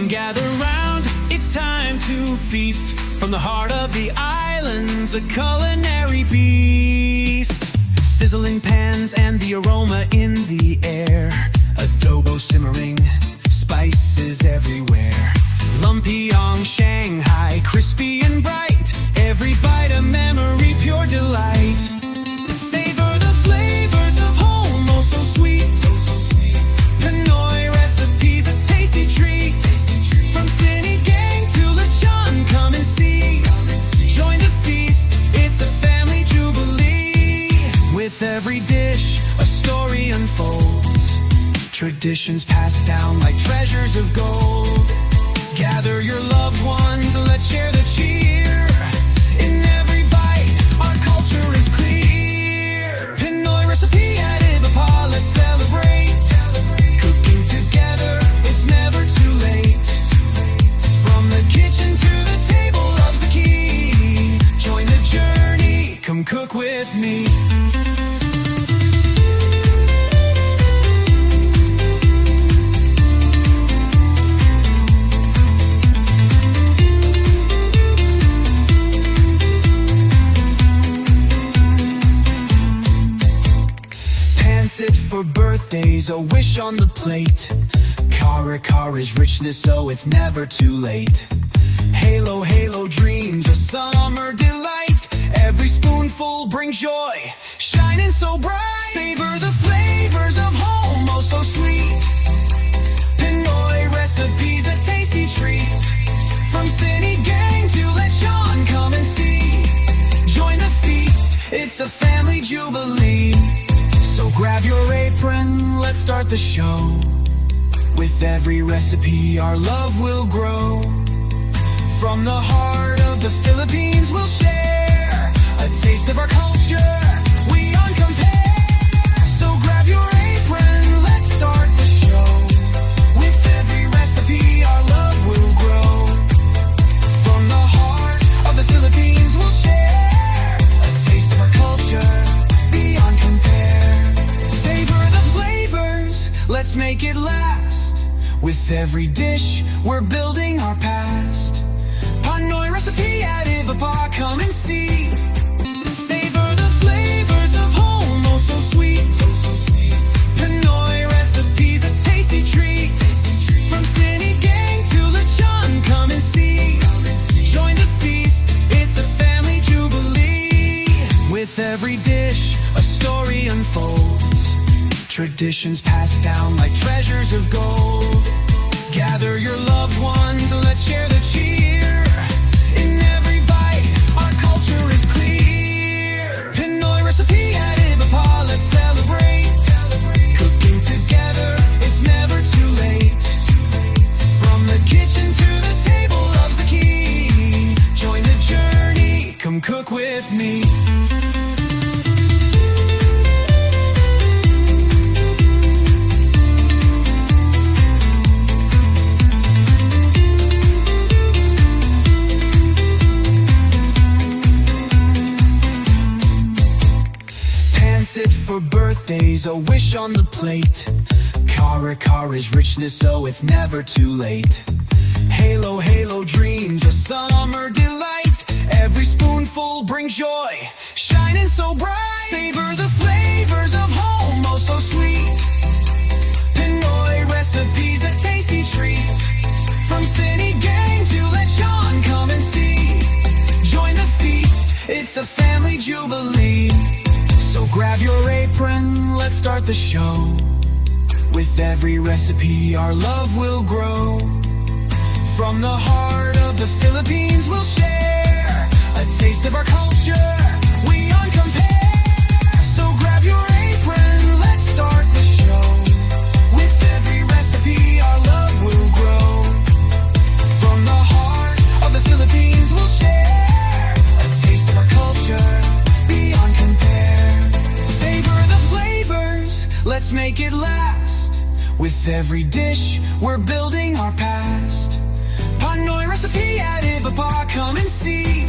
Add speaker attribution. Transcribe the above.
Speaker 1: Gather round, it's time to feast. From the heart of the islands, a culinary beast. Sizzling pans and the aroma in the air. Adobo simmering, spices everywhere. Lumpyong, Shanghai, crispy and bright. Every bite a memory, pure delight. Savor the flavors of home, oh so sweet. Pinoy recipes, a tasty treat. From Sinigang to Lechon, come and see. Join the feast, it's a family jubilee. With every dish, a story unfolds. Traditions passed down like treasures of gold. Gather your loved ones, let's share the cheer. In every bite, our culture is clear. Pinoy recipe at Ibapa, let's celebrate. Cooking together, it's never too late. From the kitchen to the table, love's the key. Join the journey, come cook with me. Sit for birthdays, a wish on the plate. Kara is richness, so it's never too late. Halo, halo dreams, a summer delight. Every spoonful brings joy, shining so bright. Savor the flavors of home, oh so sweet. Pinoy recipes, a tasty treat. From Sinigang to Lechon, come and see. Join the feast, it's a family jubilee. So grab your apron, let's start the show. With every recipe, our love will grow. From the heart of the Philippines, we'll share a taste of our culture, we uncompare. So grab your apron, let's start the show. With every recipe, our love will grow. From the heart of the Philippines, we'll share a taste of our culture, beyond compare. Savor the flavors, let's make it last. With every dish, we're building our past. Pinoy recipe at Ibapa, come and see. Savor the flavors of home, oh so sweet. Pinoy recipes, a tasty treat. From Sinigang to Lechon, come and see. Join the feast, it's a family jubilee. With every dish, a story unfolds. Traditions passed down like treasures of gold. Gather your loved ones, let's share the cheer. In every bite, our culture is clear. Pinoy recipe at Ibapa, let's celebrate. Cooking together, it's never too late. From the kitchen to the table, love's the key. Join the journey, come cook with me. Sit for birthdays, a wish on the plate. Kara's richness, so it's never too late. Halo, halo dreams, a summer delight. Every spoonful brings joy, shining so bright. Savor the flavors of home, oh so sweet. Pinoy recipes, a tasty treat. From Sinigang to Lechon, come and see. Join the feast, it's a family jubilee. So grab your apron, let's start the show. With every recipe, our love will grow. From the heart of the Philippines, we'll share a taste of our culture, we uncompare. So grab your apron, let's start the show. With every recipe, our love will grow. From the heart of the Philippines, we'll share a taste of our culture, beyond compare. Savor the flavors, let's make it last. With every dish, we're building our past. Pinoy recipe at Ibapa, come and see.